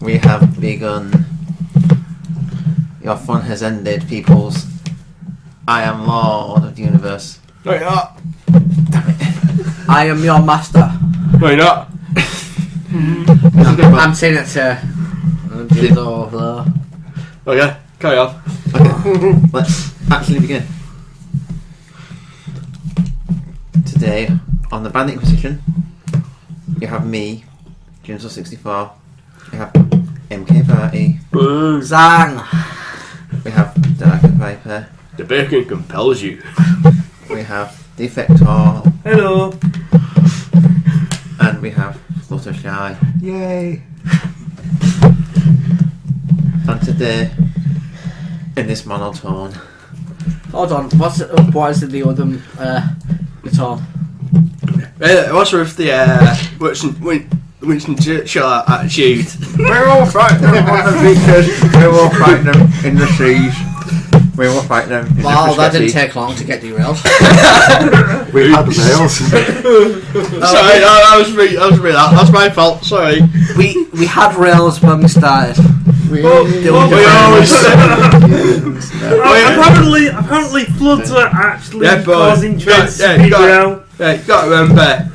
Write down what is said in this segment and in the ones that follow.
We have begun. Your fun has ended, peoples. I am Lord of the Universe. No, you're not. Damn it. I am your master. No, you're not. I'm saying it to Jim's over there. Okay, carry on. Okay, let's actually begin. Today, on the Bandit Inquisition, you have me, Jimso64. We have MK Party. Zang. We have Dark Viper. The bacon compels you. We have Defector. Hello. And we have Fluttershy. Yay! And today, in this monotone, Hold on. What is the deal with them? The tone. What's with the Winston Churchill attitude? we will fight them on the beaches. We will fight them in the seas. We will fight them in Well, the that didn't sea. take long to get derailed. We had rails. Sorry, that's my fault. Sorry. we had rails when we started. We always Apparently floods are actually Yeah, but- causing trains yeah, to be you got- derailed. Yeah, you got to remember,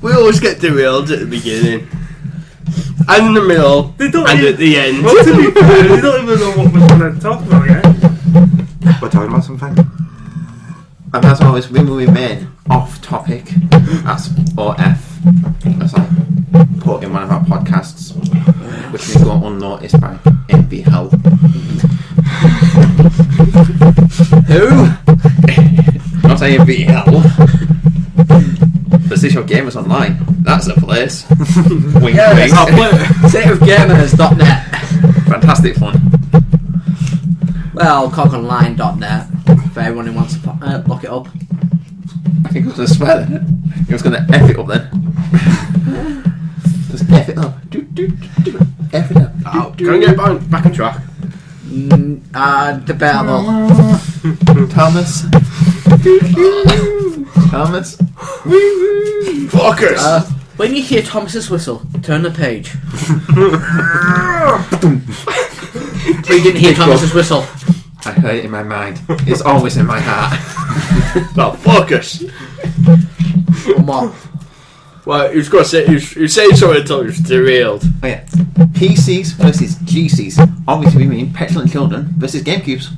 we always get derailed at the beginning, and in the middle, They don't and even- at the end. Well, to be fair, they don't even know what we're going to talk about yet. We're talking about something. And as always, we will remain off topic. That's OF. As I put in one of our podcasts, which will go unnoticed by MB Hell. Who? Not MB Hell. Precision Gamers Online. That's a place. Wink, Yeah, wink. StateOfGamers.net. Fantastic fun. Well, cockonline.net. For everyone who wants to look it up. I think I was going to swear then. I was going to F it up then. Just F it up. Do. F it up. Oh, can I get back on track? Debatable. Thomas. Thomas. Focus! When you hear Thomas's whistle, turn the page. We didn't hear Thomas's whistle. I heard it in my mind. It's always in my heart. No, focus! On what? Well, he was going to say, he was saying something until he was derailed. Oh yeah. PCs versus GCs. Obviously we mean petulant children versus GameCubes.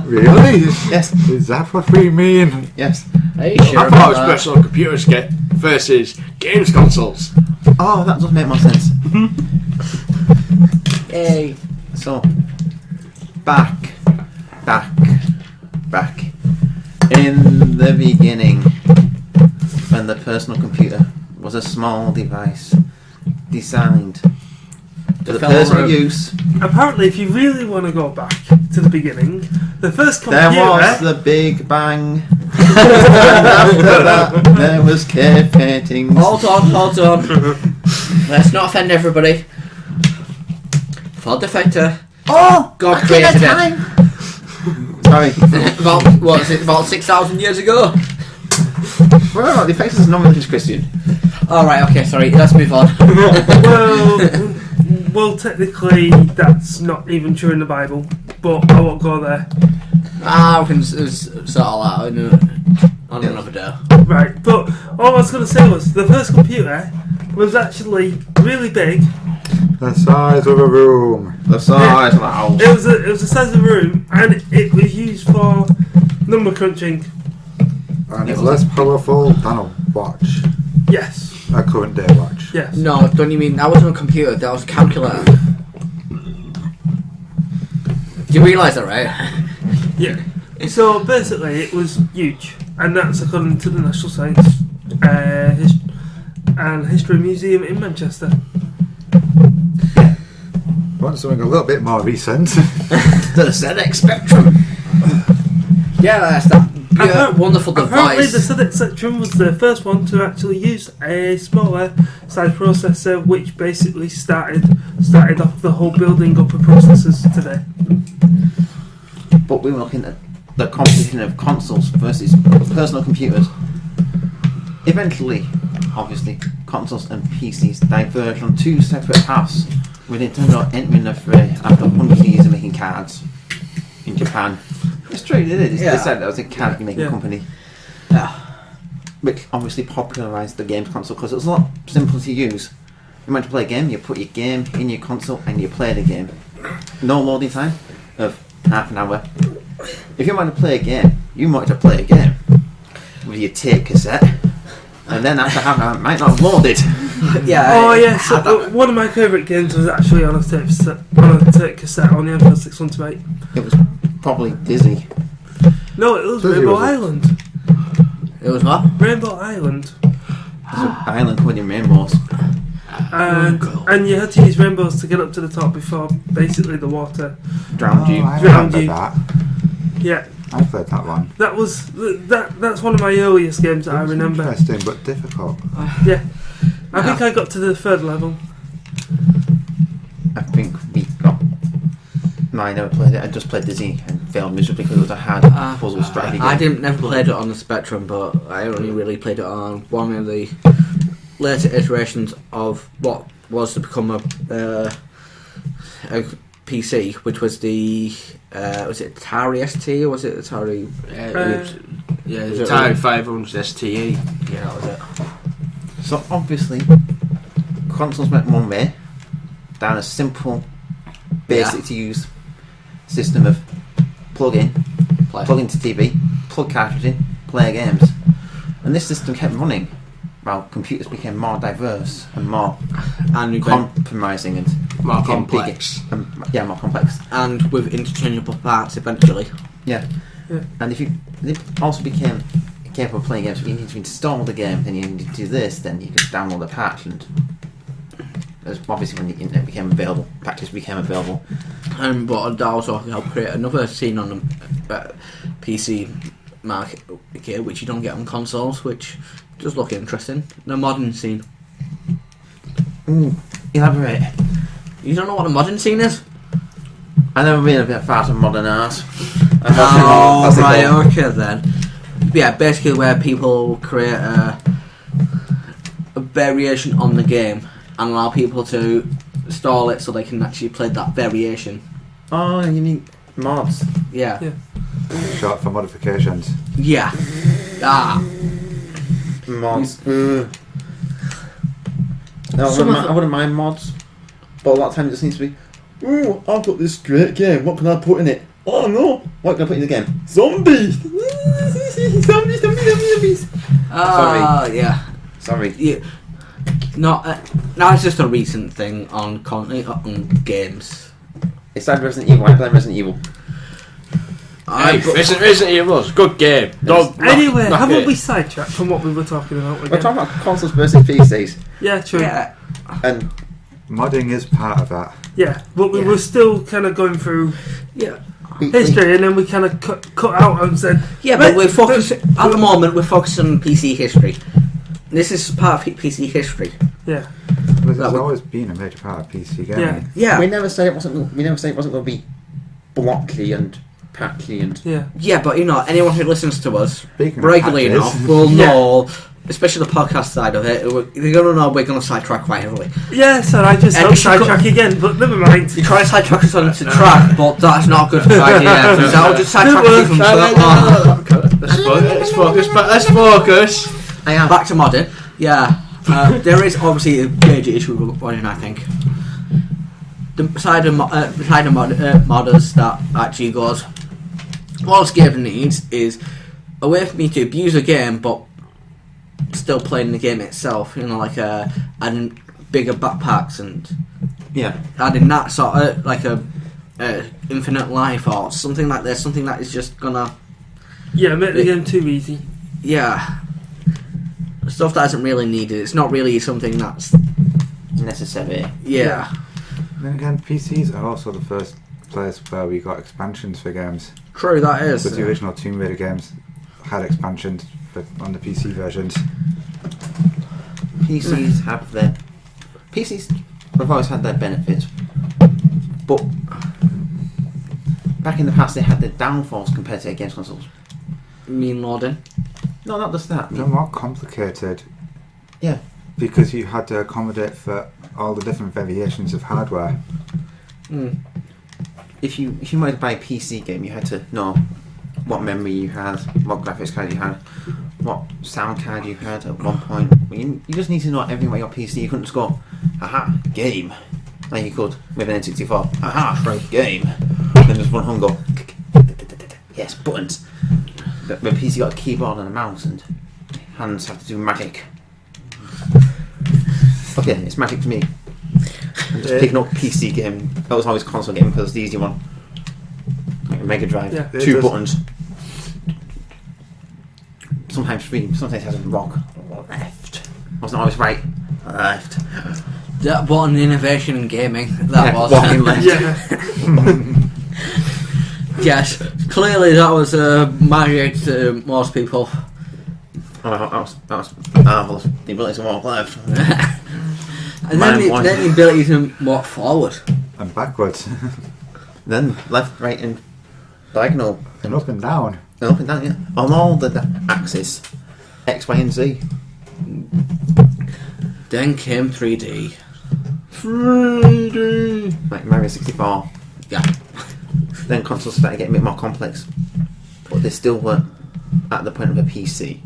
Really? Yes. Is that what we mean? Yes. Are you sure I thought it about was that? personal computers versus games consoles. Oh, that does make more sense. Yay. So, back. In the beginning, when the personal computer was a small device designed for the fill a personal room. use, Apparently, if you really want to go back to the beginning, the first there computer... was the Big Bang. And after that, there was cave paintings. Hold on. Let's not offend everybody. For Defector, Oh, God back in the created it. time. Sorry. about 6,000 years ago? Well, the face is non-religious Christian. Alright, okay, sorry, let's move on. Well, technically, that's not even true in the Bible, but I won't go there. We can sort all that on another day. Right, but all I was going to say was, the first computer was actually really big. The size of a room. The size of the house. It was the size of a room, and it was used for number crunching. And it's less powerful than a watch. Yes, A current day watch. yes. No, don't you mean that wasn't a computer, that was a calculator. Do you realise that, right? Yeah. So basically, it was huge, and that's according to the National Science and History Museum in Manchester. Want something a little bit more recent? The ZX Spectrum. Yeah, that's that wonderful Apparently, device. the ZX Spectrum was the first one to actually use a smaller size processor, which basically started off the whole building up of processors today. But we were looking at the competition of consoles versus personal computers. Eventually, obviously, consoles and PCs diverged on two separate paths. with Nintendo entering after hundreds of years of making cards in Japan. It's true, they did. They said that was a card making company. Yeah. Which obviously popularised the games console because it was a lot simpler to use. You went to play a game, you put your game in your console and you play the game. No loading time of half an hour. If you want to play a game, you might have to play a game with your tape cassette, and then after half an hour it might not have loaded. So one of my favourite games was actually on a tape cassette on the N628. It was probably Dizzy. No, it was Dizzy Rainbow was it? Island. It was what? Rainbow Island. It's an island covered in rainbows. And you had to use rainbows to get up to the top before basically the water. Drowned you. I Drowned remember you. that. Yeah, I played that one. that was that's one of my earliest games that I It was remember. Interesting but difficult. Yeah, I think I got to the third level. I think we got. No, I never played it. I just played Dizzy and failed miserably because it was a hard puzzle strategy game. I never played it on the Spectrum, but I only really played it on one of the later iterations of what was to become a PC, which was the was it Atari ST or was it Atari? The Atari 500 STE. Yeah, that was it. So obviously, consoles went one way, down a simple, basic to use system of plug in, plug into TV, plug cartridge in, play games, and this system kept running. While computers became more diverse and more compromising and More became complex. bigger, more complex. And with interchangeable parts eventually. Yeah. And if it also became capable of playing games, but you need to install the game, then you need to do this, then you could download the patch, and obviously when the internet became available, patches became available. And what that also helped create another scene on the PC market, which you don't get on consoles, which does look interesting. The modern scene. Ooh, elaborate. You don't know what a modern scene is? I've never been a bit far from modern art. Oh, right, okay then. Yeah, basically where people create a variation on the game and allow people to install it so they can actually play that variation. Oh, you mean mods? Yeah. Short for modifications. Yeah. Mods. No, Some I wouldn't mind mods, but a lot of times it just needs to be, ooh, I've got this great game, what can I put in it? Oh no, what can I put in the game? Zombies! Zombies! Sorry. Yeah. Sorry. Yeah. No, it's just a recent thing on games. It's like Resident Evil, I play Resident Evil. Hey, Resident Evil's good game. Anyway, haven't we sidetracked from what we were talking about again? We're talking about consoles versus PCs. Yeah, true. Yeah. And Modding is part of that. Yeah, but we were still kind of going through history, and then we kind of cut out and said, yeah, but we're focusing at the moment. We're focusing on PC history. This is part of PC history. Yeah. But it's always been a major part of PC gaming. Yeah. we never said it wasn't. We never said it wasn't going to be blocky and patchy and. Yeah, but you know, anyone who listens to us Speaking of regularly patches. enough will know, especially the podcast side of it. They're going to know we're going to sidetrack quite heavily. Yeah, so I just And hope you should sidetrack again, but never mind. You try to sidetrack us onto track, but that's not a good idea. Because that'll just sidetrack you from Let's focus. Let's focus. I am. back to modding. Yeah, there is obviously a major issue with modding, I think. The side of modders that actually goes, what this game needs is a way for me to abuse a game, but still playing the game itself. You know, like adding bigger backpacks and adding that sort of like a infinite life or something like this. Something that is just gonna Make the game too easy. stuff that isn't really needed. It's not really something that's necessary. yeah. Then again, PCs are also the first place where we got expansions for games. True, that is. But the original Tomb Raider games had expansions on the PC versions. PCs have their have always had their benefits, but back in the past they had their downfalls compared to games consoles. Mean loading. No, not just that. They're more complicated. Yeah. Because you had to accommodate for all the different variations of hardware. If you wanted to buy a PC game, you had to know what memory you had, what graphics card you had, what sound card you had at one point. You just need to know everything about your PC. You couldn't just go, aha, game, like you could with an N64. Aha, game. Then just run home and go, yes, buttons. But the PC got a keyboard and a mouse, and hands have to do magic. Okay, it's magic to me. I'm just picking up PC gaming. That was always console gaming because it's the easy one. Like a Mega Drive, Yeah. 2 buttons. Sometimes 3, sometimes it has a rock. Left. Wasn't always right. Left. That what an innovation in gaming that was. Walking left. Yeah. Yes, clearly that was magic to most people. Oh, that was marvellous. The ability to walk left. And then the ability to walk forward. And backwards. Then left, right, and diagonal. And up and down. And up and down, yeah. On all the axes. X, Y, and Z. Then came 3D. 3D! Like Mario 64. Yeah. Then consoles started getting a bit more complex. But they still weren't at the point of a PC.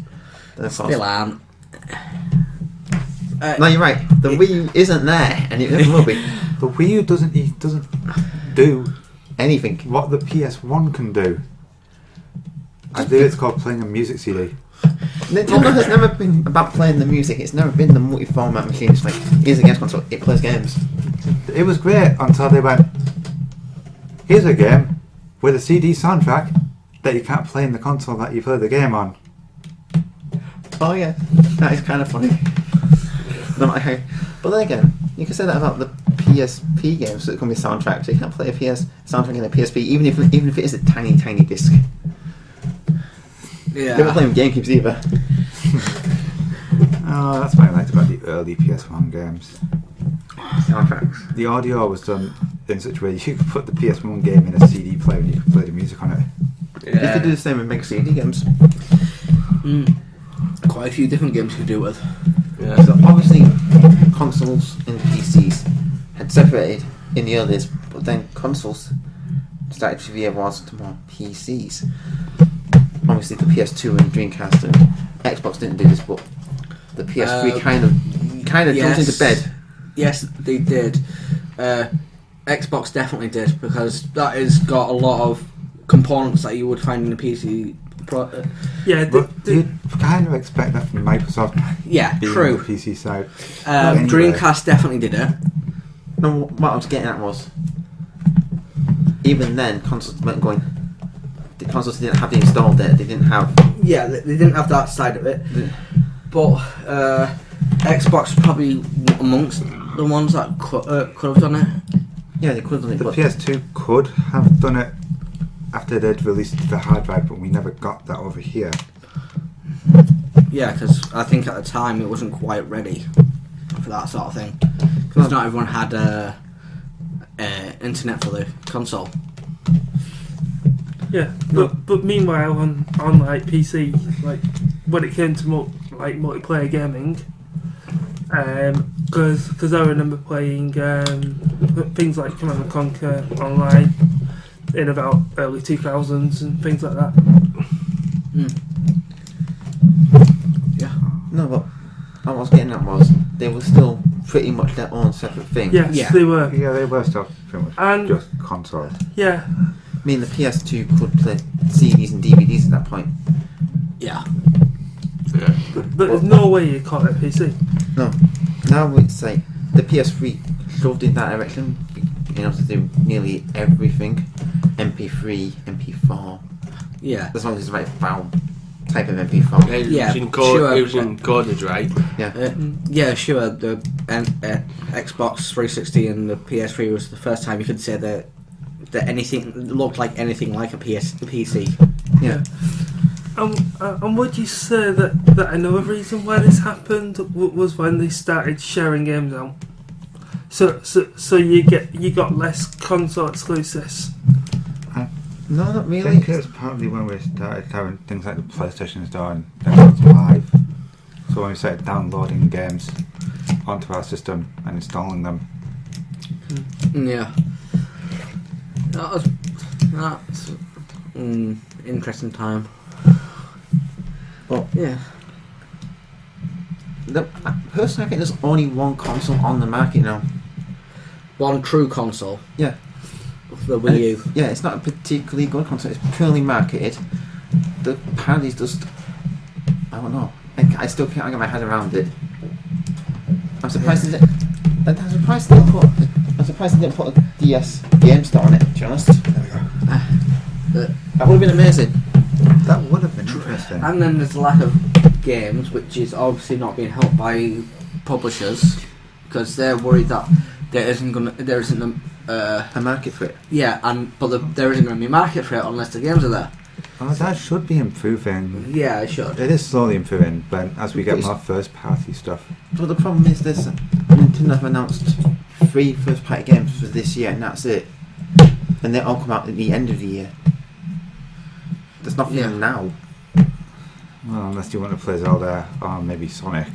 Then of course, Still aren't. no, you're right. The Wii U isn't there, and it never will be. The Wii U doesn't do Anything. what the PS1 can do. I think it's called playing a music CD. Nintendo has never been about playing the music. It's never been the multi-format machine. It's like, here's a games console, it plays games. It was great until they went, here's a game with a CD soundtrack that you can't play in the console that you play the game on. Oh yeah, that is kind of funny. No matter how, but then again, you can say that about the PSP games that come with soundtracks. You can't play a PS soundtrack in a PSP, even if it is a tiny disc. Yeah. They were playing GameCubes either. Oh, that's what I liked about the early PS1 games. Soundtracks. The audio was done in such a way you could put the PS1 game in a CD player and you could play the music on it. You could do the same with Mega CD games. Quite a few different games you could do with. Yeah. So obviously, consoles and PCs had separated in the early days, but then consoles started to veer more to more PCs. Obviously, the PS2 and Dreamcast and Xbox didn't do this, but the PS3 kind of jumped into bed. Yes, they did. Xbox definitely did, because that has got a lot of components that you would find in a PC. Yeah, But you'd kind of expect that from Microsoft Yeah, being true. on the PC side. Anyway. Dreamcast definitely did it. No, what I was getting at was, even then, consoles weren't going. The consoles didn't have the install data. They didn't have. Yeah, they didn't have that side of it. But Xbox was probably amongst the ones that could have done it. Yeah, they could have done it. The But PS2 could have done it after they'd released the hard drive, but we never got that over here. Yeah, because I think at the time it wasn't quite ready for that sort of thing. Because not everyone had internet for the console. Yeah, but meanwhile on like PC, like when it came to multiplayer gaming, because I remember playing things like Command & Conquer online in about early 2000s and things like that. Yeah. no, but what I was getting at was they were still pretty much their own separate thing. Yes, Yeah. they were. Yeah, they were still pretty much And- just consoles. Yeah, I mean, the PS2 could play CDs and DVDs at that point. Yeah. Yeah. but there's no way you call it a PC. No, now it's like the PS3 shoved in that direction, being able to do nearly everything. MP3, MP4, Yeah. as long as it's the right file type of MP4. It was Yeah, encoded, sure. it was encoded, right? Yeah, sure. The Xbox 360 and the PS3 was the first time you could say that anything looked like anything like a PC. Yeah. And would you say that another reason why this happened was when they started sharing games out? So you got less console exclusives. No, not I really. think it was partly when we started having things like the PlayStation Store and Xbox Live. So when we started downloading games onto our system and installing them. Yeah. That's interesting time. But Yeah. personally, I think there's only one console on the market now. One true console. Yeah. The Wii U. Yeah, it's not a particularly good console. It's purely marketed. The pad is just... I don't know. I still can't get my head around it. I'm surprised they didn't put a DS game store on it, to be honest. That would have been amazing. That would have been interesting. And then there's a lack of games, which is obviously not being helped by publishers because they're worried that there isn't A market for it. yeah, but there isn't going to be a market for it unless the games are there. Oh, that should be improving. Yeah, it should. It is slowly improving, but as we get But more first-party stuff. But the problem is this: Nintendo have announced 3 first-party games for this year, and that's it. And they all come out at the end of the year. There's nothing Yeah. now. Well, unless you want to play Zelda or maybe Sonic.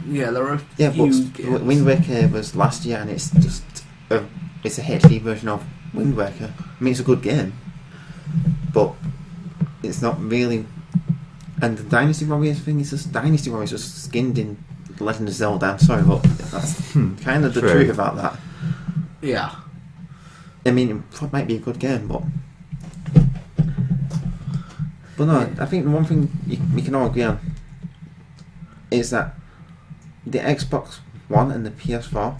Yeah, there are a Yeah, few but games. Wind Waker was last year, and it's just it's a HD version of Wind Waker. I mean, it's a good game, but it's not really. And the Dynasty Warriors thing is just Dynasty Warriors just skinned in Legend of Zelda. I'm sorry, but that's kind of the True. truth about that. Yeah. I mean, it might be a good game, but no. I think the one thing we can all agree on is that the Xbox One and the PS4,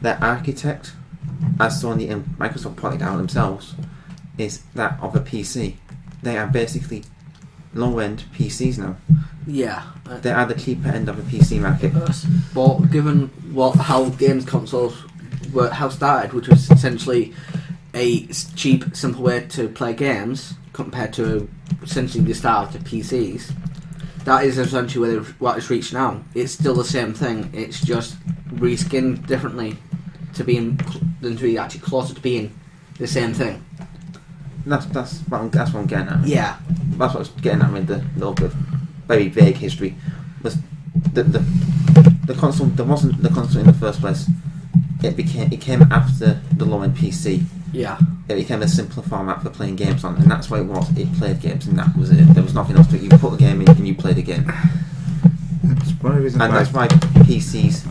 their architect, as Sony and Microsoft pointed out themselves, is that of a PC. They are basically low-end PCs now. Yeah. They are the cheaper end of a PC market. But given how games consoles how started, which was essentially a cheap, simple way to play games compared to essentially the start of PCs, that is essentially what it's reached now. It's still the same thing. It's just reskinned differently to be actually closer to being the same thing. That's what I'm getting at. Yeah. That's what I was getting at with the little bit of very vague history. Was the console? There wasn't the console in the first place. It came after the low-end PC. Yeah. It became a simpler format for playing games on, and that's what it was. It played games, and that was it. There was nothing else to it. You put a game in, and you played a game. It's one of the reasons And why that's why PCs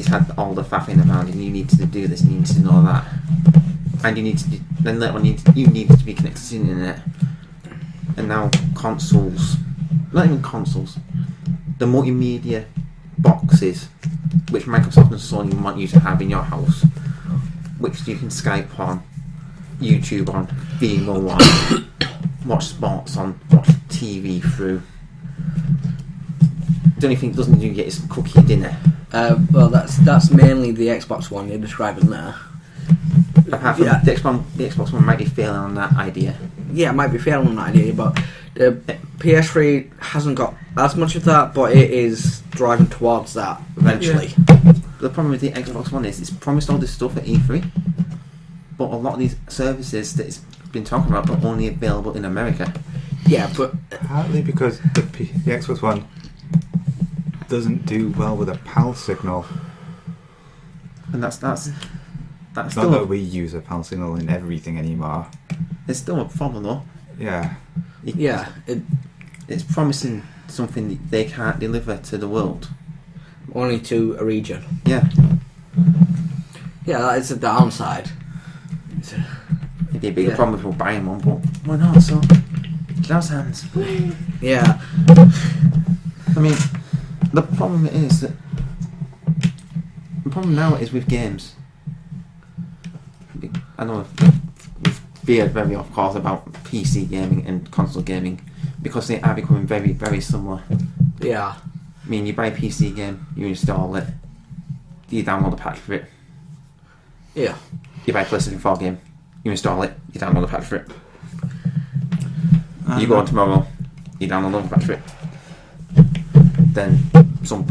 had all the faffing around, and you needed to do this, and you needed to know that, and you need to. Then later on, you needed to be connected to the internet. And now consoles, not even consoles, the multimedia boxes, which Microsoft and Sony want you to have in your house, which you can Skype on, YouTube on, Vimeo on, watch sports on, watch TV through. The only thing it doesn't do yet is cook your dinner. Well, that's mainly the Xbox One you're describing there. Apart from Yeah. the Xbox One might be failing on that idea. Yeah, it might be failing on that idea, but the PS3 hasn't got as much of that, but it is driving towards that eventually. The problem with the Xbox One is it's promised all this stuff at E3, but a lot of these services that it's been talking about are only available in America. Yeah, but partly because the Xbox One doesn't do well with a PAL signal. And that's Not still that we use a PAL signal in everything anymore. it's still a problem though. Yeah. yeah, It's promising something that they can't deliver to the world. only to a region. Yeah, Yeah, that is a downside. it'd be a bigger Yeah. problem if we're buying one, but why not? So, Klaus hands. Yeah, I mean, the problem is that the problem now is with games. I know we've veered very off course about PC gaming and console gaming because they are becoming very, very similar. yeah, I mean, you buy a PC game, you install it, you download a patch for it. yeah. You buy a PlayStation 4 game, you install it, you download a patch for it. You go on tomorrow, you download another patch for it. Then some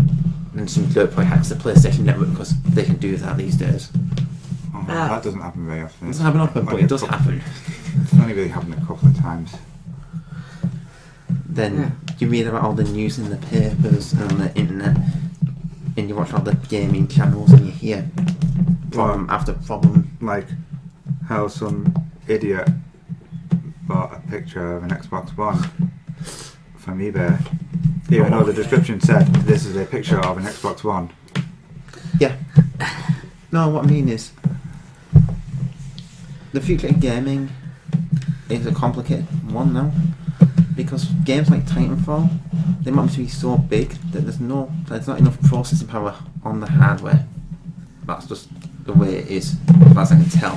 third party hacks the PlayStation Network because they can do that these days. Oh, that doesn't happen very often. It doesn't happen often, but it does happen. It's only really happened a couple of times. Then you read about all the news in the papers and on the internet, and you watch all the gaming channels, and you hear problem after problem. Like how some idiot bought a picture of an Xbox One from eBay, even though the description said this is a picture of an Xbox One. Yeah. No, what I mean is, the future of gaming is a complicated one now, because games like Titanfall, they might be so big that there's not enough processing power on the hardware. That's just the way it is, as far as I can tell.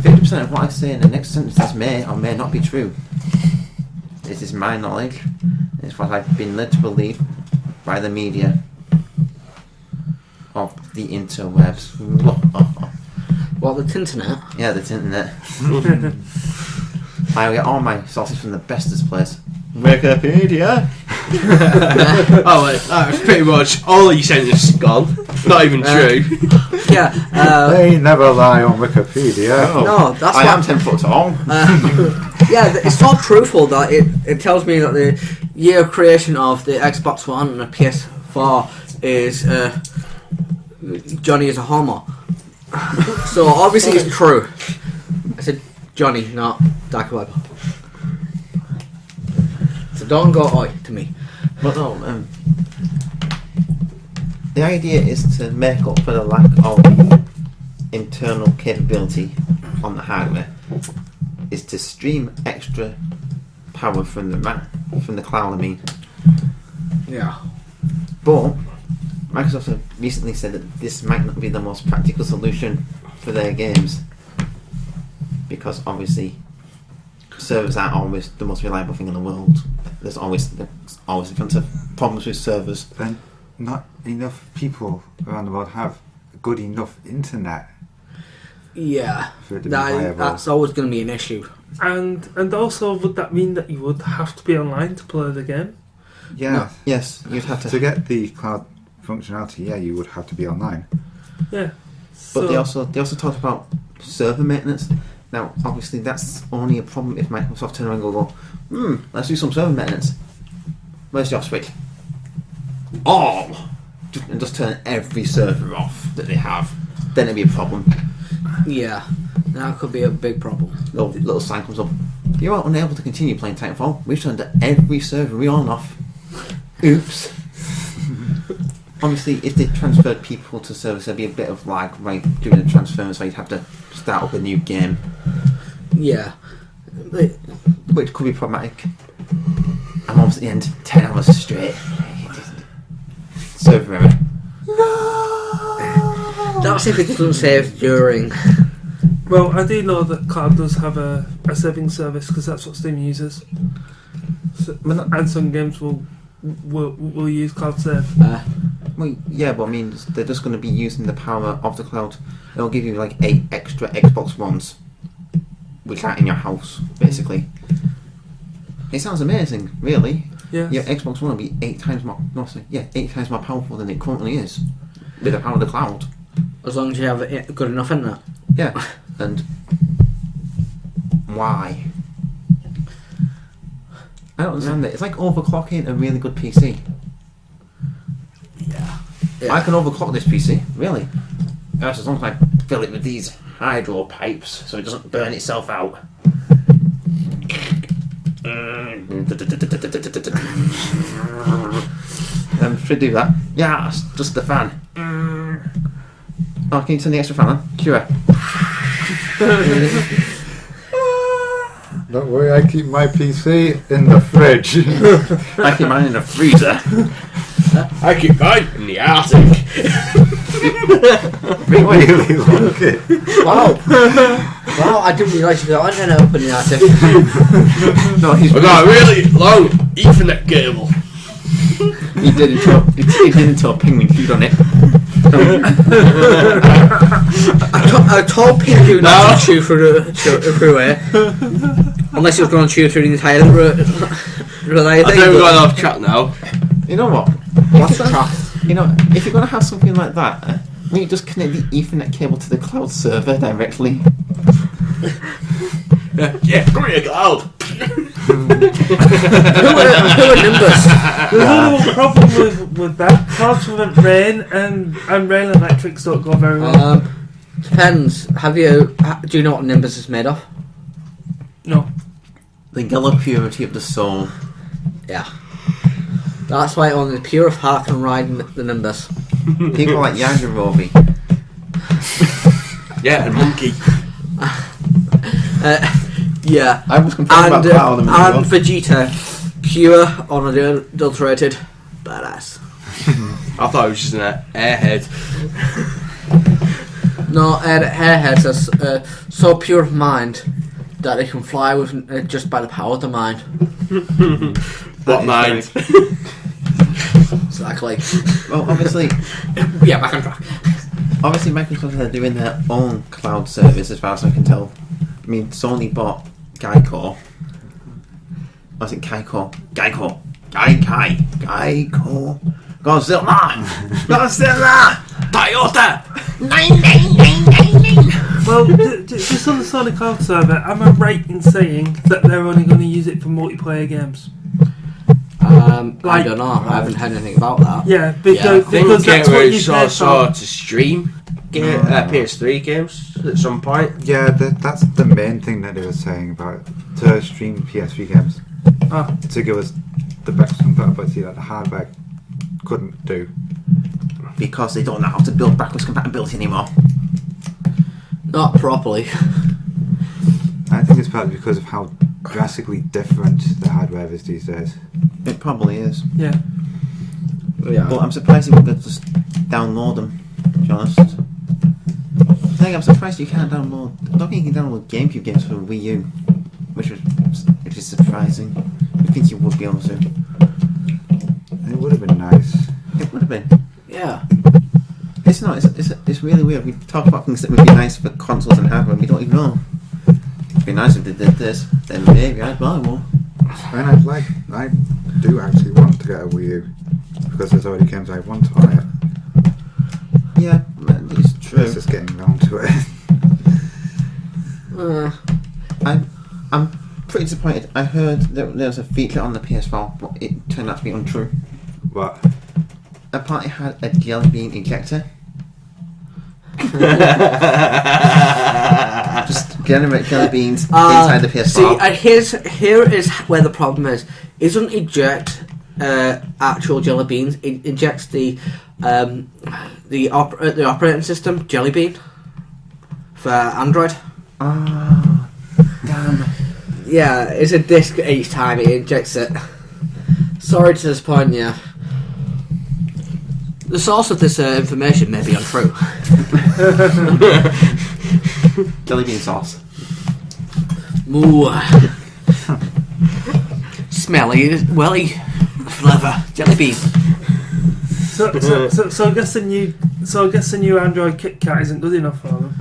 50% of what I say in the next sentences may or may not be true. This is my knowledge. It's what I've been led to believe by the media of the interwebs. Well, the internet. Yeah, the internet. I get all my sources from the bestest place, Wikipedia. Oh, wait, that was pretty much all you sent us gone. Not even true. Yeah. They never lie on Wikipedia. No, that's I what- am 10 foot tall. Yeah, it's so truthful that it tells me that the year of creation of the Xbox One and the PS4 is Johnny is a homo. So obviously it's true. I said Johnny, not Dark Web. So don't go oi to me. But no, the idea is to make up for the lack of internal capability on the hardware, is to stream extra power from the from the cloud, I mean. Yeah. But Microsoft have recently said that this might not be the most practical solution for their games, because obviously servers aren't always the most reliable thing in the world. There's always a bunch of problems with servers. Then not enough people around the world have good enough internet Yeah. for it to be viable. That's always going to be an issue. And also, would that mean that you would have to be online to play the game? Yeah. No, yes, you'd have To to. get the cloud functionality, yeah, you would have to be online. Yeah. But they So- also talked about server maintenance. Now, obviously, that's only a problem if Microsoft turn around and go, let's do some server maintenance. Where's your switch? All! And just turn every server off that they have. Then it'd be a problem. Yeah. That could be a big problem. Little sign comes up. You are unable to continue playing Titanfall. We've turned every server we own off. Oops. Obviously, if they transferred people to servers, there'd be a bit of lag right during the transfer, so you'd have to start up a new game, Yeah. But- which could be problematic. I'm almost at the end, 10 hours straight. Server error. That's if it doesn't save during. Well, I do know that Cloud does have a saving service because that's what Steam uses. So, Well, not- and some games will use Cloud Save. Well, yeah, but I mean, they're just going to be using the power of the cloud. It'll give you like 8 extra Xbox Ones, which aren't in your house, basically. It sounds amazing, really. Yeah. Your Xbox One will be 8 times more. No, sorry, 8 times more powerful than it currently is, with the power of the cloud. As long as you have it good enough internet. Yeah, and why? I don't understand it. It's like overclocking a really good PC. Yeah. I can overclock this PC, really. Yes, as long as I fill it with these hydro pipes so it doesn't burn itself out. Should do that. Yeah, it's just the fan. Oh, can you turn the extra fan on? Sure. Don't worry, I keep my PC in the fridge. I keep mine in the freezer. I keep mine in the attic. really like it. Wow. Wow, I didn't realise you got an open the attic. No, he's I've got a really long Ethernet cable. he did into a penguin feed on it. I told Pingu not to chew through it. Unless he was going to chew through the entire relay I thing. think we're going off track now. You know what? What's the track? You know, if you're gonna have something like that, why don't you just connect the Ethernet cable to the cloud server directly? Yeah, come here, cloud. Who are Nimbus? There's only one problem with that. Clouds prevent rain, and rain and electrics don't go very well. Depends. Do you know what Nimbus is made of? No. The yellow purity of the soul. Yeah. That's why only the pure of heart can ride the Nimbus. People like Yajirobe. Yeah, and Monkey. Yeah. I was complaining about Cloud a minute ago. And Vegeta, pure, unadulterated, badass. I thought it was just an airhead. No, airheads are so pure of mind that they can fly with just by the power of the mind. What mind? Exactly. Well, obviously, Yeah, back on track. obviously Microsoft are doing their own cloud service as far as I can tell. I mean, Sony bought Geico. Was it Geico? Geico. Godzilla! Toyota! Well, just on the Sony Cloud server, am I right in saying that they're only going to use it for multiplayer games? I Like- don't know. I haven't heard anything about that. Yeah, I because think that's it what you was pay saw for. to stream PS3 games at some point. Yeah, that's the main thing that they were saying about to stream PS3 games. Ah. To give us the backwards compatibility that the hardware couldn't do. Because they don't know how to build backwards compatibility anymore. Not properly. I think it's partly because of how drastically different the hardware is these days. It probably is. Yeah. Yeah. But I'm surprised you won't just download them, to be honest. I'm surprised you can't download. I don't think you can download GameCube games for Wii U, which is surprising. I think you would be able to. It would have been nice. It would have been. Yeah. It's not. It's really weird. We talk about things that would be nice for consoles and hardware, and we don't even know. It'd be nice if they did this. Then maybe I'd buy one. And I do actually want to get a Wii U because there's already games I want on it. Yeah, it's true. It's just getting round to it. I'm pretty disappointed. I heard that there was a feature on the PS4, but it turned out to be untrue. But Apparently, it had a jelly bean ejector. Just generate jelly beans inside the PS4. See, here is where the problem is. It doesn't eject actual jelly beans. It ejects the operating system Jelly Bean for Android. Oh, damn. Yeah, it's a disc each time it injects it. Sorry to disappoint you. The source of this information may be untrue. Jelly bean sauce. Moo. Smelly, welly, flavour, jelly bean. So I guess the new Android KitKat isn't good enough for them.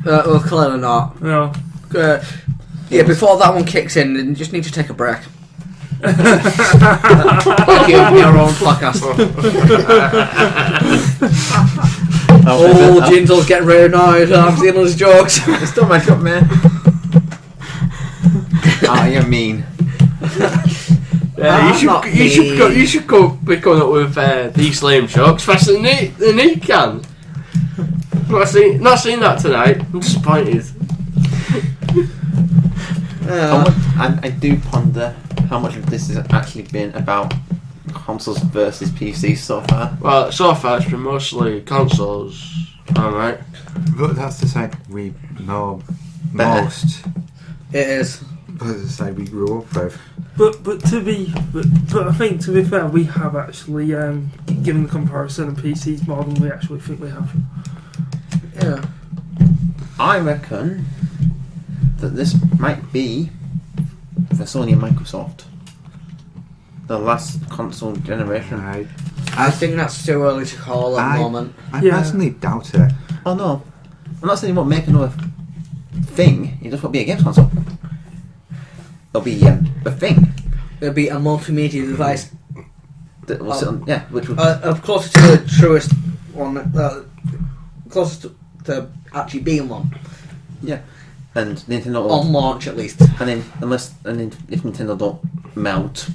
Well, clearly not. No. Yeah, before that one kicks in, you just need to take a break. Like you have your own podcast. Oh, Jinsel's getting really annoyed. I'm seeing all his jokes. It's not my cup, man. Oh, you're mean. Yeah, not you should be coming up with these lame jokes faster than he can. Not seen that tonight. I'm disappointed. I do ponder how much of this has actually been about consoles versus PCs so far. Well, so far it's been mostly consoles. Alright. But that's the side we know Better. most. It is. But it's the side we grew up with. But I think to be fair, we have actually given the comparison of PCs more than we actually think we have. Yeah. I reckon that this might be, for Sony and Microsoft, the last console generation. I think that's too early to call at the moment. I Yeah. personally doubt it. Oh no, I'm not saying you won't make another thing, it just won't be a games console. It'll be a thing. It'll be a multimedia device That will sit on, which will... closer to the truest one, closest to actually being one. Yeah. and Nintendo On launch, at least. and then if Nintendo don't melt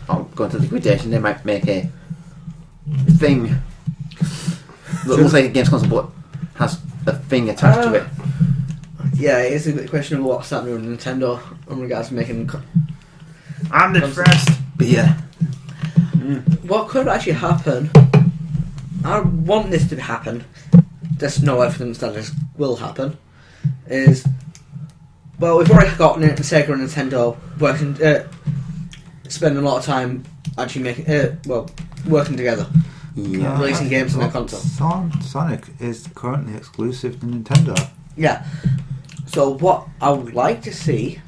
or go into liquidation, they might make a thing that looks like a games console but has a thing attached to it. Yeah, it's a good question of what's happening with Nintendo in regards to making. I'm the first. But yeah, What could actually happen? I want this to happen. There's no evidence that this will happen. Is well, we've already got Sega and Nintendo working, spending a lot of time actually making, working together, yeah. releasing games on their console. Sonic is currently exclusive to Nintendo. Yeah. So what I would like to see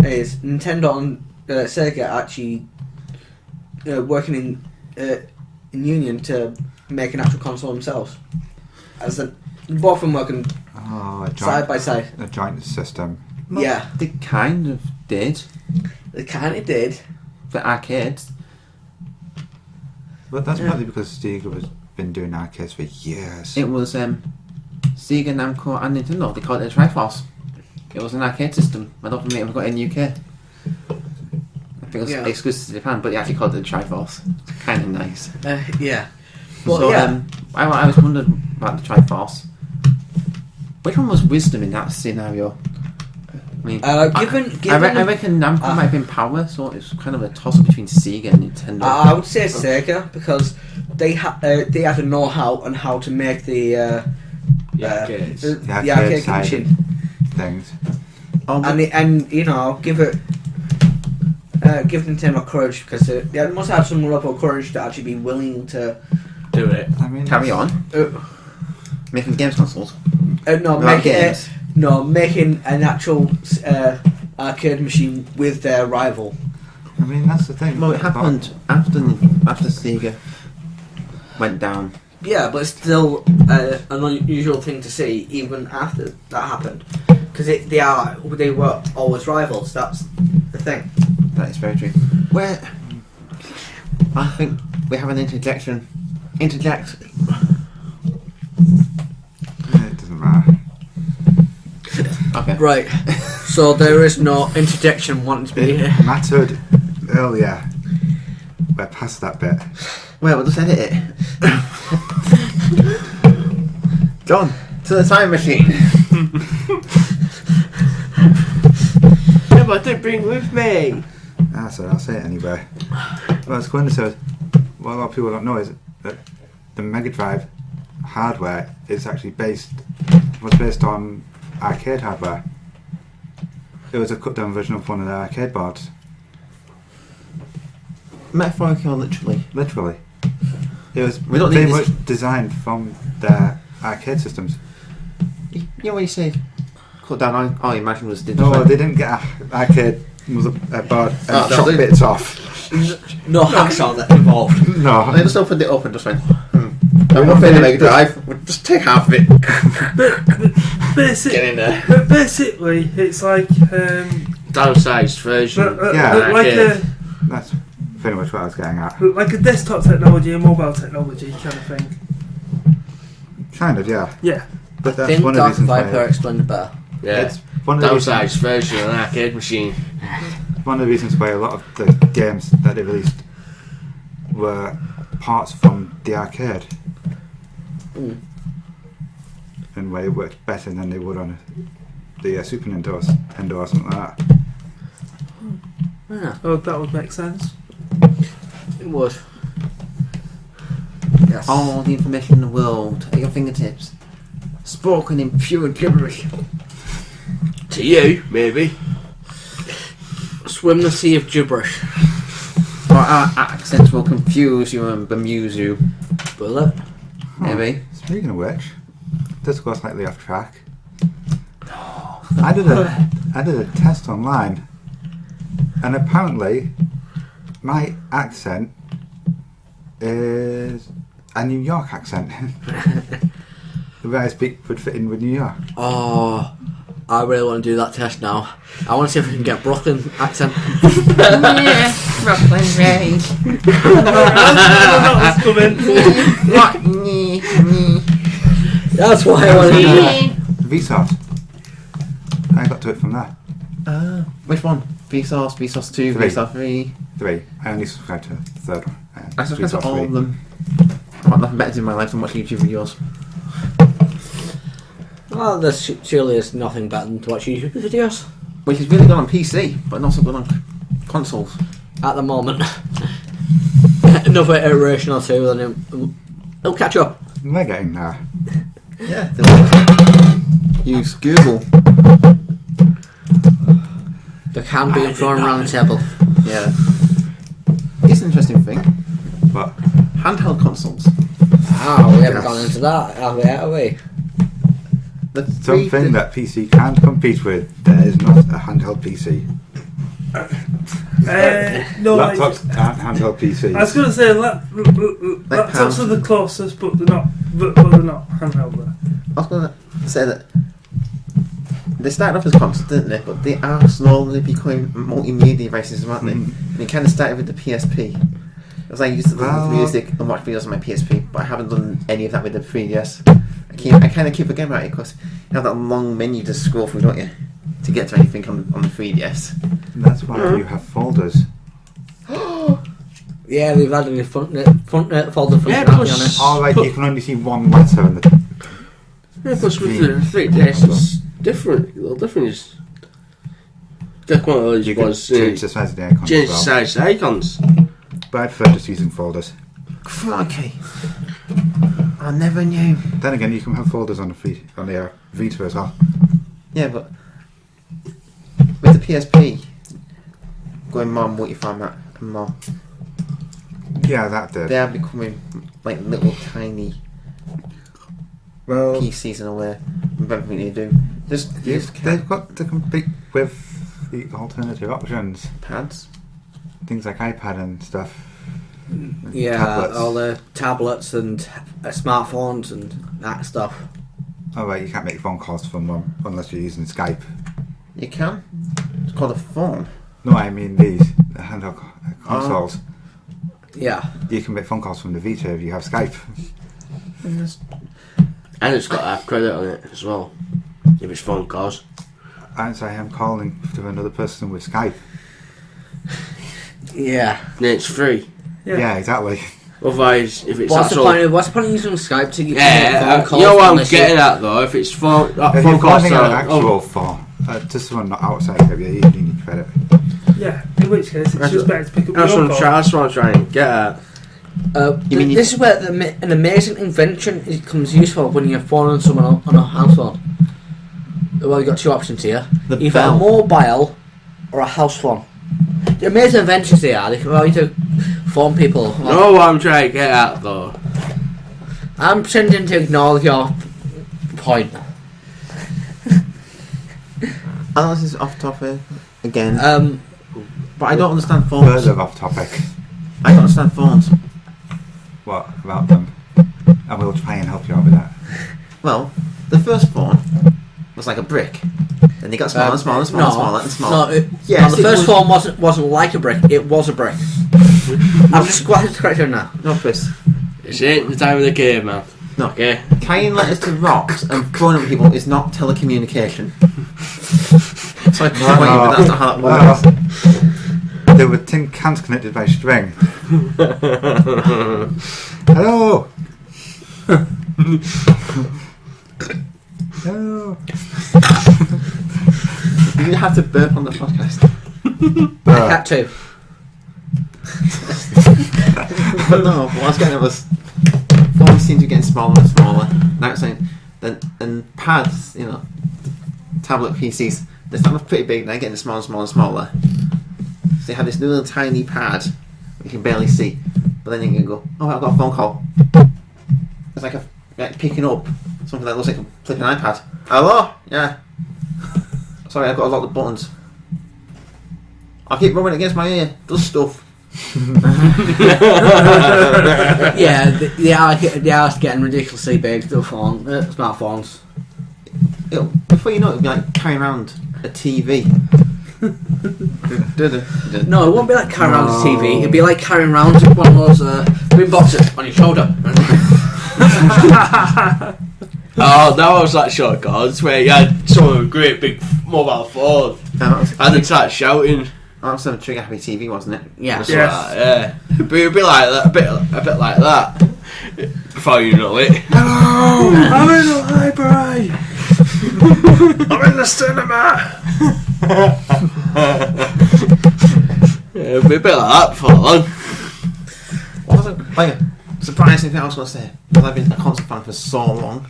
is Nintendo and Sega actually working in union to make an actual console themselves. Both of them working side by side. A joint system. Yeah, They kind of did they kind of did. for arcades. But that's partly because Sega has been doing arcades for years. It was Sega, Namco, and Nintendo. They called it a Triforce. It was an arcade system. I don't think they ever got it in the UK. I think it was Yeah. exclusive to Japan, but they actually called it a Triforce. Kind of nice. Yeah. Well, So yeah. I was wondering about the Triforce. Which one was wisdom in that scenario? I mean, I reckon Namco might have been power, so it's kind of a toss-up between Sega and Nintendo. I would say Sega because they had the know-how on how to make the arcades. the arcade arcade side machine, things. and you know give Nintendo courage because they must have some level of courage to actually be willing to Do it. I mean, Carry on. Making games consoles. making an actual arcade machine with their rival. I mean, that's the thing. Well, it happened after Sega went down. Yeah, but it's still an unusual thing to see even after that happened because they were always rivals. That's the thing. That is very true. Where I think we have an interjection. Interject. It doesn't matter. Okay. Right. So there is no interjection wanting to be It here. mattered earlier. We're past that bit. Well, we'll just edit it. John, to the time machine. Yeah, but I didn't bring with me. So I'll say it anyway. Well, it's going to say what a lot of people don't know is that the Mega Drive hardware is actually based on arcade hardware. It was a cut down version of one of the arcade boards. Metaphorically or literally? Literally. It was We don't very need much this. designed from their arcade systems. You know when you say cut down, all you imagine was digital. No, they didn't get an arcade board and Oh, no, chop they- bits off. No hacksaw that involved. No. They just opened it up and just went, I'm not playing the Mega Drive, we'll just take half of it. Basic, Get in there. but basically, it's like Downsized version. Yeah. like Arcade. That's pretty much what I was getting at. a desktop technology and mobile technology kind of thing. Kind of, yeah. Yeah. But that's Didn't one of the Dark reasons why Viper explain it better? Yeah. it's one of the reasons, Downsized version of an arcade machine. one of the reasons why a lot of the games that they released were parts from the arcade. Mm. And where it worked better than they would on the Super Nintendo or something like that. Yeah, Oh, that would make sense. it would. Yes. All the information in the world at your fingertips. Spoken in pure gibberish. To you, maybe. Swim the sea of gibberish. Or our accents will confuse you and bemuse you. Will it? Maybe. Speaking of which, this goes slightly off track. I did a test online, and apparently my accent is a New York accent. The way I speak would fit in with New York. Oh, I really want to do that test now. I want to see if I can get Brooklyn accent. Yeah, Brooklyn Ray. That was coming. What? Nee. That's why I want to do that. Vsauce. I got to it from there. Which one? Vsauce, Vsauce 2, 3. Vsauce 3. 3. I only subscribed to the third one. I subscribe to Vsauce all 3. of them. I've got nothing better to do in my life than watch YouTube videos. Well, there surely is nothing better than to watch YouTube videos Which is really good on PC, but not so good on consoles. at the moment. Another iteration or two, then it'll catch up. We're getting there. Yeah. Use Google. There can be thrown around the table. Yeah. It's an interesting thing. But Handheld consoles. Oh, we haven't Yes. gone into that, have we? The something that PC can't compete with, there is not a handheld PC. No, Laptops aren't handheld PCs. I was going to say laptops are the closest, but they're not. But they're not handheld. There. I was going to say that they started off as consoles, didn't they? But they are slowly becoming multimedia devices, aren't they? And it kind of started with the PSP. It was like I used to listen to music and watch videos on my PSP, but I haven't done any of that with the 3DS. I kind of keep forgetting about it because you have that long menu to scroll through, don't you? To get to anything on the 3DS. That's why you have folders. Yeah, we've had a front folder functionality Yeah, on plus- it. Alright, But- you can only see one letter in the Yeah, plus with the 3DS, it's different. A little different. Is the quality You can was change the size of the icon change as the well. size of the icons. But I prefer just using folders. Crikey. I never knew. Then again, you can have folders on the Vita as well. Yeah, but with the PSP, going more multi-format and more, Yeah, that did. they are becoming like little tiny Well, PCs in a way with everything they do. they've got to compete with the alternative options. Pads. Things like iPad and stuff. Yeah, Tablets. all the tablets and smartphones and that stuff. Alright, you can't make phone calls from them unless you're using Skype. You can. It's called a phone. No, I mean these, the handheld consoles. Yeah. You can make phone calls from the Vita if you have Skype. And it's got app credit on it as well. If it's phone calls. And so I am calling to another person with Skype. Yeah. Then it's free. Yeah, exactly. Otherwise, if it's What's the actual... point of using Skype to get Yeah, phone calls? you know what I'm unless you- getting at though. If it's phone If calls, you're finding an are- actual phone, just one not outside of you, you need credit. Yeah, in which case it's just better to pick up That's your what phone. that's what I'm trying to get at. This is where an amazing invention becomes useful when you're phoning someone on a house phone. Well, you've got two options here. The Either bell. a mobile or a house phone. The amazing inventions they are. They can allow you to phone people. No, what I'm trying to get at though. I'm pretending to ignore your point. I know this is off topic again, but I don't understand Oh. phones. Further off topic. I don't understand phones. What about them? I will try and help you out with that. Well, the first phone was like a brick. Then they got smaller and smaller and smaller and smaller and smaller. No, Yes, the it first was- phone wasn't like a brick. It was a brick. I'm just going to correct you now. No, Chris. It's ain't the time of the caveman. No. Okay. Tying letters to rocks and throwing them at people is not telecommunication. So I can't wait, but that's not how that works. There were tin cans connected by string. Hello! Hello! You didn't have to burp on the podcast. I had to. But no, what I was getting at was phones seem to be getting smaller and smaller. Now it's saying and pads, you know, tablet PCs, they're starting off pretty big, now getting smaller and smaller and smaller. So they have this little tiny pad you can barely see, but then you can go, oh, I've got a phone call. It's like picking up something that looks like a flipping iPad. Hello? Yeah. Sorry, I've got a lot of buttons. I keep rubbing it against my ear. Does stuff. Yeah, they are getting ridiculously big. The smartphones. Before you know it, it'll be like carrying around a TV. No, it won't be like carrying around a TV. It'd be like carrying around one of those boom boxes on your shoulder. Oh, that was that short cards where you had someone with a great big mobile phone. That was, And then start shouting. that was a Trigger Happy TV, wasn't it? Yeah. It's Yes. like, yeah. But it'd be like that, a bit like that. Before you know it. Hello, I'm in the library. I'm in the cinema. Yeah, it'd be a bit like that before long. What was it? Oh yeah, surprising thing I was going to say. Because I've been a console fan for so long,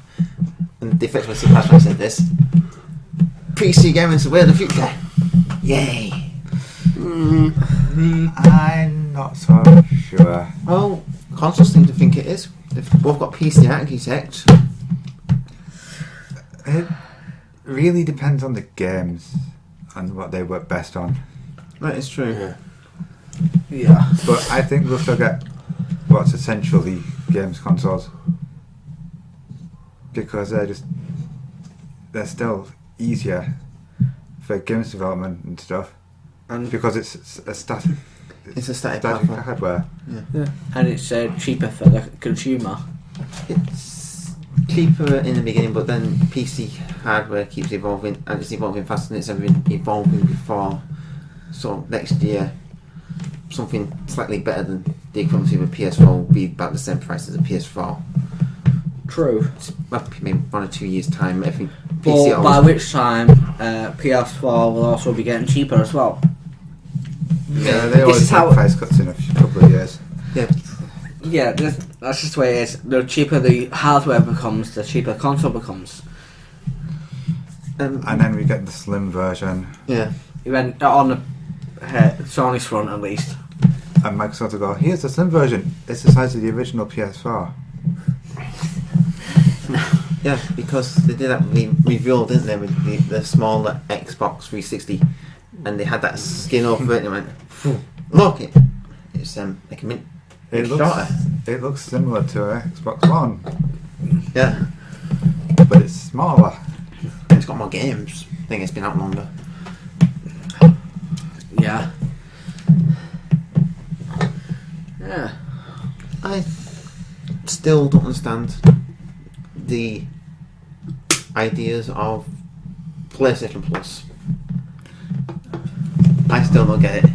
and the effect was surprised when I said this. PC gaming is the way of the future. Yay! I'm not so sure. Well, consoles seem to think it is. They've both got PC architects. It really depends on the games and what they work best on. That is true. Yeah. But I think we'll still get what's essentially games consoles. Because they're still easier for games development and stuff. And Because it's a static it's a static platform. hardware. And it's cheaper for the consumer. It's cheaper in the beginning, but then PC hardware keeps evolving, and it's evolving faster than it's ever been evolving before. So next year, something slightly better than the equivalent of a PS4 will be about the same price as a PS4. True. Well, maybe 1 or 2 years time, everything. But PC by always, which time PS4 will also be getting cheaper as well. Yeah, they This always is how- have price cuts in a couple of years. Yeah, that's just the way it is. The cheaper the hardware becomes, the cheaper the console becomes. And then we get the slim version. yeah. Even on the Sony's front at least. And Microsoft will go, here's the slim version. It's the size of the original PS4. Yeah, because they did that reveal, didn't they, with the smaller Xbox 360, and they had that skin over it, and they went, look, it's like a mint. It looks similar to an Xbox One, Yeah, but it's smaller. and it's got more games. I think it's been out longer. Yeah. Yeah. I still don't understand the ideas of PlayStation Plus. I still don't get it.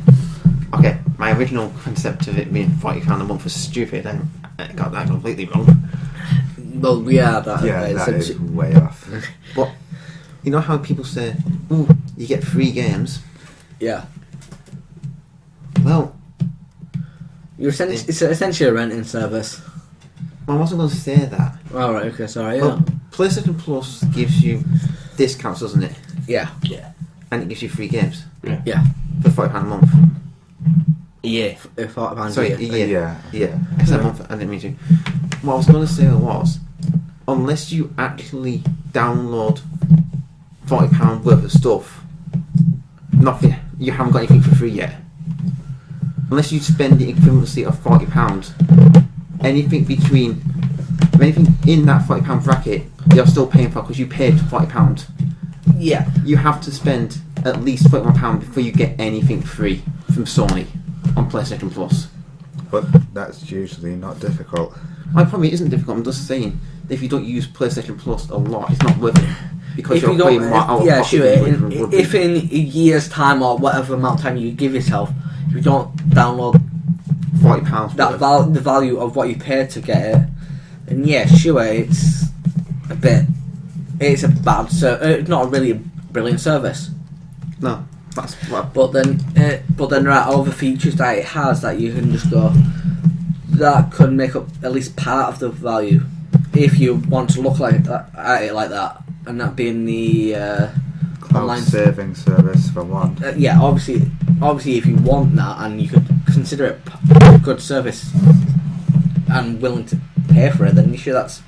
Okay, my original concept of it being £40 a month was stupid, and I got that completely wrong. Well, yeah, that Is way off. But you know how people say, "Ooh, you get free games." yeah. Well, It's essentially a renting service. I wasn't going to say that. Alright, okay, sorry, yeah. Well, PlayStation Plus gives you discounts, doesn't it? Yeah. And it gives you free games Yeah. for £40 a month. Yeah. £40 Sorry, a year. Yeah. Yeah, I said a month. I didn't mean to. What I was going to say was, unless you actually download £40 worth of stuff, nothing. You haven't got anything for free yet. Unless you spend the equivalency of £40, anything in that £40 bracket, you're still paying for because you paid £40. Yeah. You have to spend at least £41 before you get anything free from Sony on PlayStation Plus. But that's usually not difficult. My problem isn't difficult. I'm just saying that if you don't use PlayStation Plus a lot, it's not worth it because If you're you don't, paying more out of yeah, pocket sure. than you would be. If in a year's time or whatever amount of time you give yourself, if you don't download £40 that worth. the value of what you paid to get it, then yeah, sure, it's a bad, not a really brilliant service. No, that's what. But then there are other features that it has that you can just go, that could make up at least part of the value if you want to look at it like that, and that being the Cloud online saving service for one. yeah, obviously, if you want that and you could consider it a good service and willing to pay for it, then you sure that's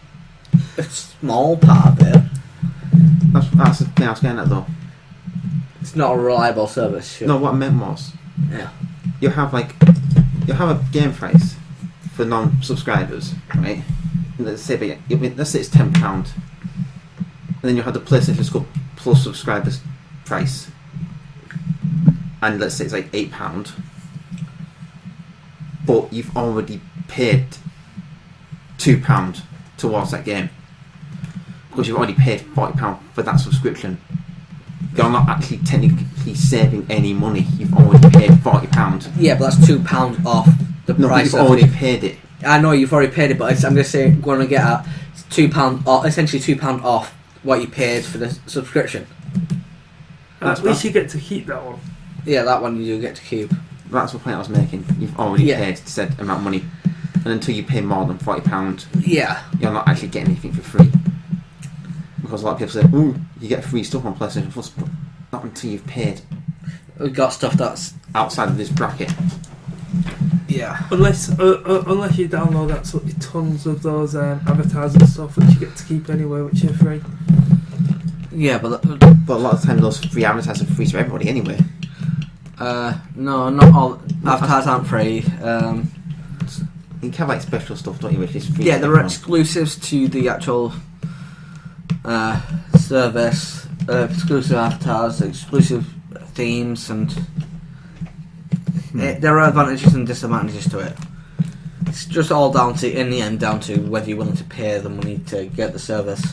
a small part of it. That's the thing I was getting at though. It's not a reliable service. Sure. No, what I meant was, Yeah. you have a game price for non-subscribers, right? Let's say it's £10, and then you have the PlayStation Plus subscribers price, and let's say it's like £8, but you've already paid £2 towards that game because you've already paid £40 for that subscription. you're not actually technically saving any money. You've already paid £40. Yeah, but that's £2 off the No, but price. you've of already paid it. I know you've already paid it, but I'm just saying, going to get at £2 off, essentially £2 off what you paid for the subscription. At least you get to keep that one. Yeah, that one you do get to keep. That's the point I was making. You've already Yeah. paid said amount of money, and until you pay more than £40, Yeah. you're not actually getting anything for free. Because a lot of people say, "Ooh, you get free stuff on PlayStation Plus," but not until you've paid We've got stuff that's... outside of this bracket. Yeah. Unless you download absolutely tons of those avatars and stuff, which you get to keep anyway, which are free. Yeah, but... But a lot of the time, those free avatars are free to everybody anyway. no, not all... Avatars aren't free. You can have like special stuff, don't you? Which is free. Yeah, to they're everyone. exclusives to the actual service. Exclusive avatars, exclusive themes, and there are advantages and disadvantages to it. It's just all down to, in the end, down to whether you're willing to pay the money to get the service.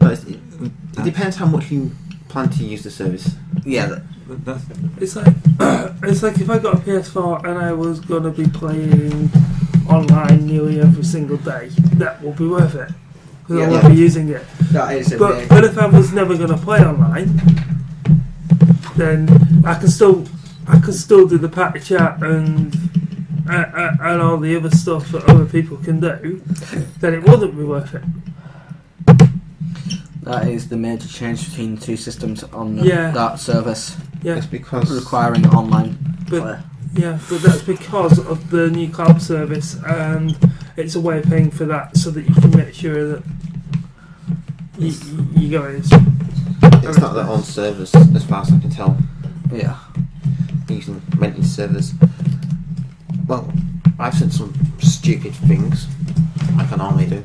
But it depends how much you plan to use the service. Yeah, That's, It's like if I got a PS4 and I was gonna be playing online nearly every single day, that will be worth it because I Yeah. won't be using it. that is a But if I was never gonna play online, then I can still do the party chat and all the other stuff that other people can do. Then it wouldn't be worth it. That is the major change between the two systems on Yeah. that service, Yeah, It's because requiring online But- play. yeah, but that's because of the new cloud service, and it's a way of paying for that so that you can make sure that you guys. it's not their own servers, as far as I can tell. Yeah. Using rented servers. Well, I've said some stupid things, like I normally do.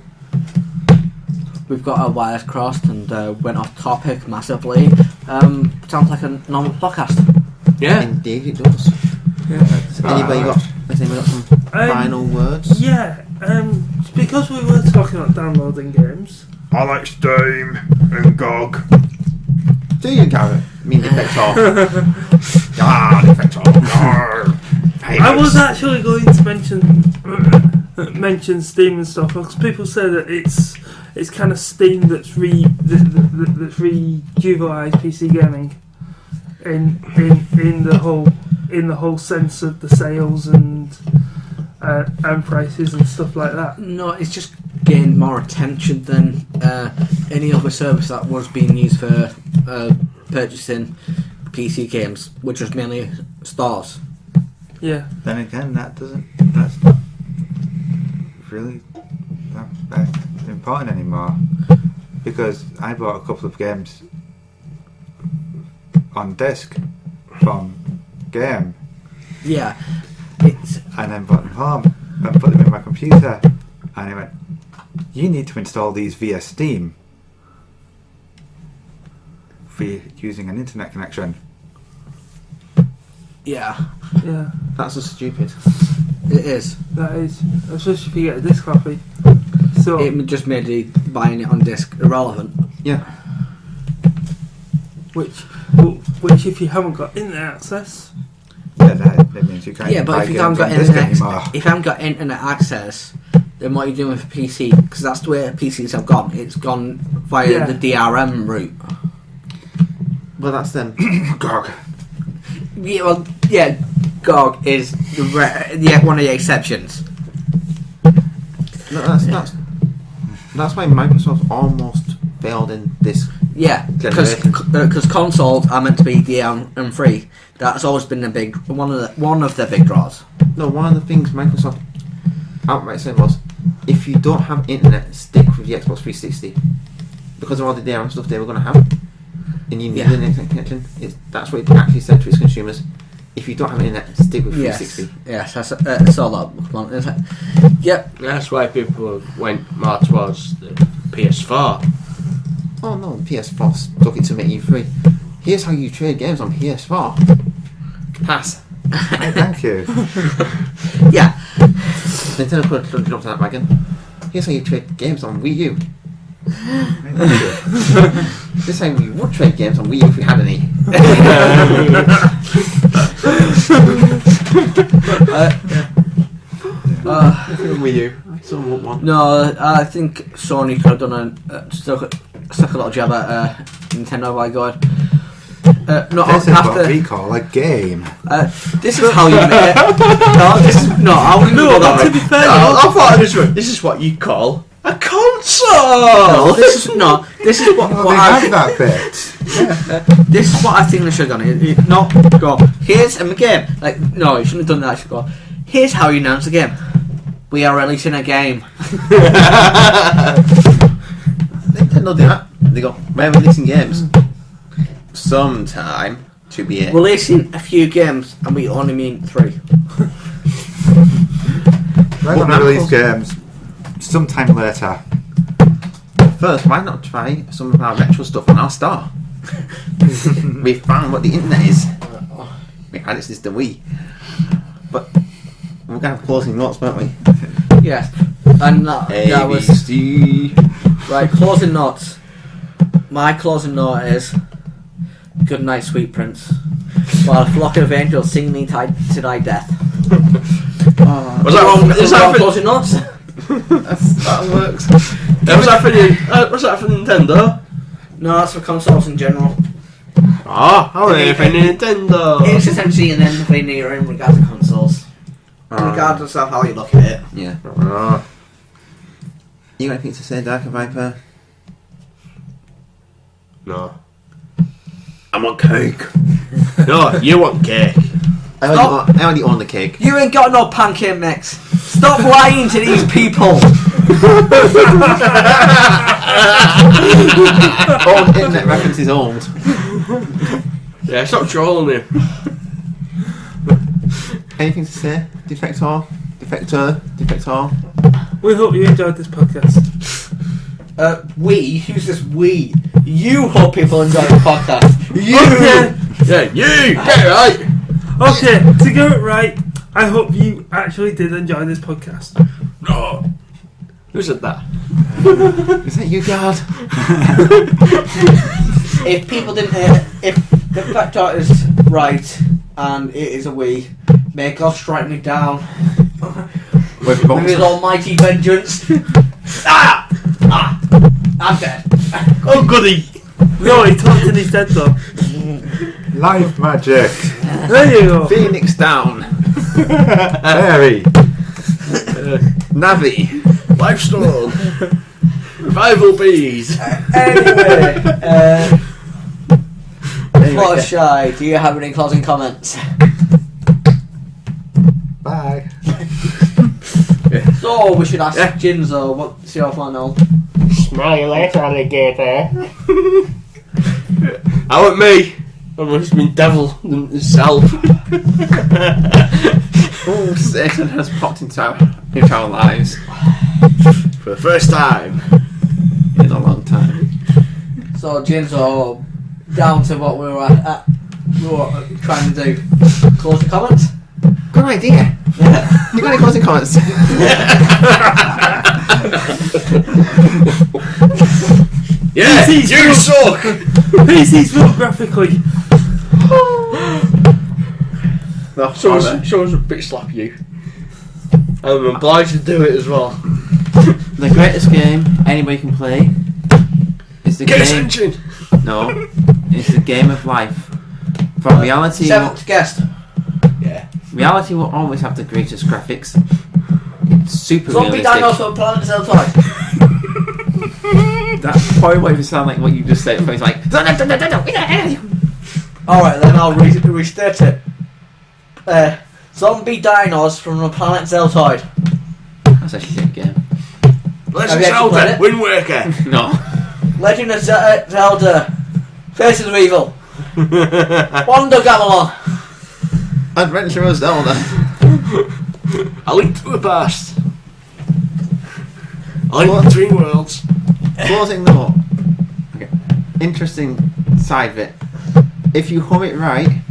We've got our wires crossed and went off topic massively. Sounds like a normal podcast. Yeah. Indeed, it does. Has anybody got some final words? Yeah, because we were talking about downloading games. I like Steam and GOG. Do you, Garrett? I mean, Defector. Defector. I was actually going to mention Steam and stuff because people say that it's kind of Steam that's rejuvenized PC gaming in the whole sense of the sales and prices and stuff like that. No, it's just gained more attention than any other service that was being used for purchasing PC games, which was mainly stores. Yeah, Then again, that's not really that important anymore, because I bought a couple of games on disc from Game, Yeah, it's and then brought them home and put them in my computer, and he went, "You need to install these via Steam for using an internet connection." yeah, yeah, That's just stupid. it is. that is, especially if you get a disc copy. So It just made the buying it on disc irrelevant. Yeah. which if you haven't got internet access, Yeah, that means you can't. Yeah, but buy if you games haven't got on disc internet, anymore. if you haven't got internet access, then what are you doing for PC? Because that's the way PCs have gone. It's gone via Yeah. the DRM route. Well, that's them. GOG. Yeah, well, yeah, GOG is one of the exceptions. No, that's why Microsoft almost failed in this. Yeah, because consoles are meant to be DRM free. That's always been one of the big draws. No, one of the things Microsoft outright said was, if you don't have internet, stick with the Xbox 360, because of all the DRM stuff they were going to have, and you need Yeah. an internet connection. That's what it actually said to its consumers. If you don't have internet, stick with Yes, 360. yes, I saw that. Come on, is it? Yep. That's why people went more towards the PS4. Oh no, PS4 took it to make you free. Here's how you trade games on PS4. Pass. Thank you. Yeah. Nintendo could have jumped on that wagon. Here's how you trade games on Wii U. This time we would trade games on Wii U if we had any. Wii U. I still want one. No, I think Sony could have done stuck a little jab at Nintendo by going. Not This is after. what we call a game. This is how you make it. No, this is no. I wouldn't go that To way. be fair, I thought this is what you call a console. No, this is what, Oh, what they I have that bit. this is what I think they should have done. Not go. Here's a game. Like no, you shouldn't have done that. You should go. Here's how you announce the game. We are releasing a game. Nintendo do that. They go, we're releasing games. Sometime to be it. Releasing a few games, and we only mean 3. We're going to release games sometime later. First, why not try some of our retro stuff on our store? We found what the internet is. We had it since the Wii. But we're going to have closing notes, won't we? Yes, and that was ABC. right. Closing notes. My closing note is good night, sweet prince. While a flock of angels sing me to thy death. Was that wrong? Is that for, closing notes? That works. was that for Nintendo? No, that's for consoles in general. Oh, how are they for Nintendo? It's essentially an end of an era in regards to consoles, regardless of how you look at it. Yeah. Oh. You got anything to say, Darker Viper? No. I want cake. No, you want cake. I already own the cake. You ain't got no pancake mix. Stop lying to these people. Old internet references old. Yeah, stop trolling him. Anything to say? Defector? we hope you enjoyed this podcast. Who's this we? You hope people enjoy the podcast. You. Okay, Yeah, you get it right. okay. To get it right, I hope you actually did enjoy this podcast. No. Who said that? Is that you, God? If people didn't hear, if the factor is right and it is a we, may God strike me down with his almighty vengeance. I'm dead. Oh, goody. No, he talked and he's dead though. Life magic. There you go. Phoenix down. Fairy. Navi. Lifestone. Revival bees. Anyway, Fluttershy, do you have any closing comments? Bye. So we should ask Jinzo, what's your final? Smile later, alligator. How about me? I must have been devil himself. Oh, Satan has popped into our lives For the first time. in a long time. So Jinzo, down to what we were trying to do. Closing comments? Good idea. You got any closing comments? Yeah, PCs you suck. PCs will graphically. No, Someone's a bit slap you. I'm obliged to do it as well. the greatest game anybody can play is the Get game. attention. No, it's the game of life. From reality, Seventh guest. Yeah. reality will always have the greatest graphics. It's super Zombie realistic. dinosaur planet Cell Toy. That probably won't even sound like what you just said. It's like. Alright, then I'll restate it. Zombie dinos from the planet Zeltoid. That's a shit game. Legend Have you actually of played Zelda, it? Wind Waker. No. Legend of Zelda. Faces of Evil. Wonder Gamelon. Adventure of Zelda. A Link to the Past. A Link Between Worlds. Closing note. Okay. Interesting side bit. If you hum it right,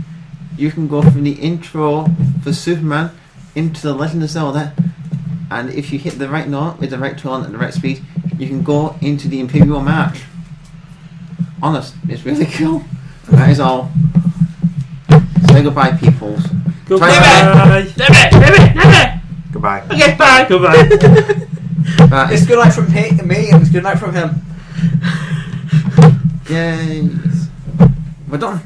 you can go from the intro for Superman into the Legend of Zelda, and if you hit the right note with the right tone and the right speed, you can go into the Imperial March. Honest, it's really cool. And that is all. Say goodbye, peoples. Goodbye. Goodbye. Okay, bye. Goodbye. That It's is good night from me, and it's good night from him. yay. We're done.